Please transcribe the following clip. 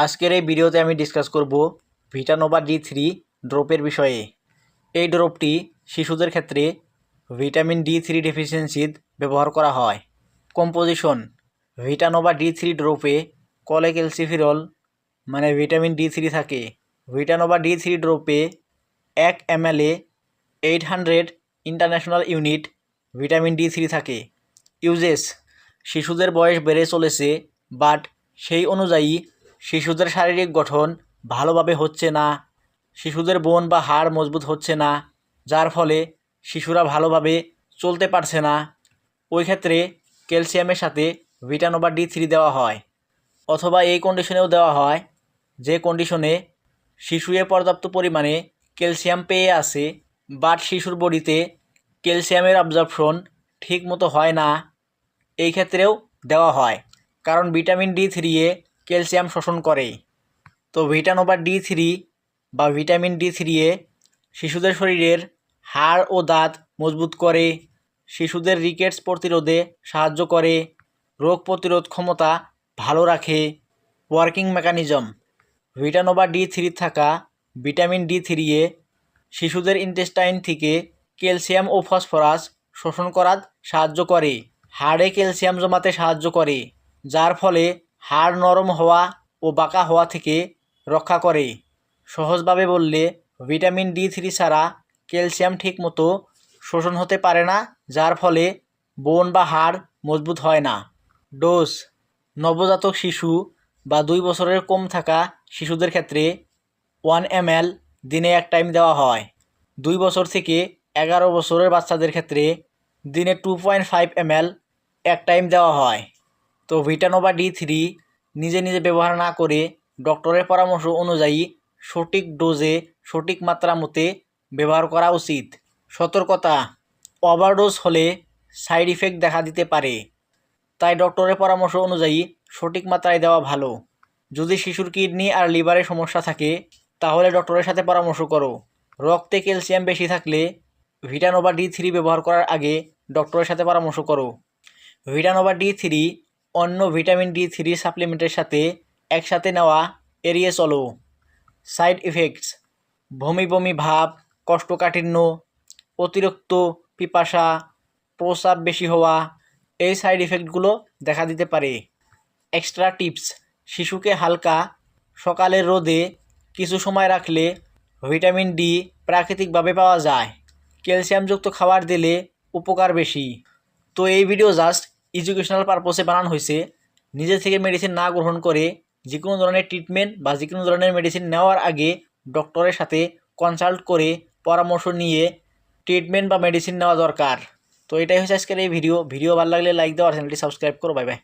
আজকের এই ভিডিওতে আমি ডিসকাস করব ভিটানোভা D3 ড্রপের বিষয়ে। এই ড্রপটি শিশুদের ক্ষেত্রে ভিটামিন D3 ডেফিসিয়েন্সির ব্যবহার করা হয়। কম্পোজিশন: ভিটানোভা D3 ড্রপে কোলেক্যালসিফেরল মানে ভিটামিন D3 থাকে। ভিটানোভা D3 ড্রপে 1 ml 800 international unit vitamin D3 থাকে। ইউজেস: শিশুদের বয়স বেড়ে চলেছে, বাট সেই অনুযায়ী শিশুদের শারীরিক গঠন ভালোভাবে হচ্ছে না, শিশুদের বোন বা হাড় মজবুত হচ্ছে না, যার ফলে শিশুরা ভালোভাবে চলতে পারছে না। ওই ক্ষেত্রে ক্যালসিয়ামের সাথে ভিটানোভা D3 দেওয়া হয়। অথবা এই কন্ডিশনেও দেওয়া হয়, যে কন্ডিশনে শিশুয়ে পর্যাপ্ত পরিমাণে ক্যালসিয়াম পেয়ে আছে, বাট শিশুর বডিতে ক্যালসিয়ামের অ্যাবজর্পশন ঠিক মতো হয় না। এই ক্ষেত্রেও দেওয়া হয়, কারণ ভিটামিন D3 ক্যালসিয়াম শোষণ করে। তো ভিটানোভা D3 বা ভিটামিন D3 শিশুদের শরীরের হাড় ও দাঁত মজবুত করে, শিশুদের রিকেটস প্রতিরোধে সাহায্য করে, রোগ প্রতিরোধ ক্ষমতা ভালো রাখে। ওয়ার্কিং মেকানিজম: ভিটানোভা D3 থাকা ভিটামিন D3 শিশুদের ইন্টেস্টাইন থেকে ক্যালসিয়াম ও ফসফরাস শোষণ করার সাহায্য করে, হাড়ে ক্যালসিয়াম জমাতে সাহায্য করে, যার ফলে হাড় নরম হওয়া ও বাঁকা হওয়া থেকে রক্ষা করে। সহজভাবে বললে, ভিটামিন D3 ছাড়া ক্যালসিয়াম ঠিকমতো শোষণ হতে পারে না, যার ফলে বোন বা হাড় মজবুত হয় না। ডোজ: নবজাতক শিশু বা 2 বছরের কম থাকা শিশুদের ক্ষেত্রে 1 ml দিনে 1 টাইম দেওয়া হয়। 2 বছর থেকে 11 বছরের বাচ্চাদের ক্ষেত্রে দিনে 2.5 ml 1 টাইম দেওয়া হয়। তো ভিটানোভা D3 নিজে নিজে ব্যবহার না করে ডক্টরের পরামর্শ অনুযায়ী সঠিক ডোজে সঠিক মাত্রা মতে ব্যবহার করা উচিত। সতর্কতা: ওভারডোজ হলে সাইড ইফেক্ট দেখা দিতে পারে, তাই ডক্টরের পরামর্শ অনুযায়ী সঠিক মাত্রায় দেওয়া ভালো। যদি শিশুর কিডনি আর লিভারে সমস্যা থাকে, তাহলে ডক্টরের সাথে পরামর্শ করো। রক্তে ক্যালসিয়াম বেশি থাকলে ভিটানোভা D3 ব্যবহার করার আগে ডক্টরের সাথে পরামর্শ করো। ভিটানোভা D3 অন্য ভিটামিন D3 সাপ্লিমেন্টের সাথে একসাথে নেওয়া এড়িয়ে চলো। সাইড ইফেক্টস: বমি বমি ভাব, কোষ্ঠকাঠিন্য, অতিরিক্ত পিপাসা, প্রস্রাব বেশি হওয়া, এই সাইড ইফেক্টগুলো দেখা দিতে পারে। এক্সট্রা টিপস: শিশুকে হালকা সকালের রোদে কিছু সময় রাখলে ভিটামিন D প্রাকৃতিকভাবে পাওয়া যায়। ক্যালসিয়ামযুক্ত খাবার দিলে উপকার বেশি। তো এই ভিডিও জাস্ট এডুকেশনাল পারপসে বানানো হয়েছে। নিজে থেকে মেডিসিন না গ্রহণ করে যে কোনো ধরনের ট্রিটমেন্ট বা যে কোনো ধরনের মেডিসিন নেওয়ার আগে ডক্টরের সাথে কনসাল্ট করে পরামর্শ নিয়ে ট্রিটমেন্ট বা মেডিসিন নেওয়া দরকার। তো এটাই হচ্ছে আজকের এই ভিডিও ভালো লাগলে লাইক দাও আর চ্যানেলটি সাবস্ক্রাইব করো। Bye bye.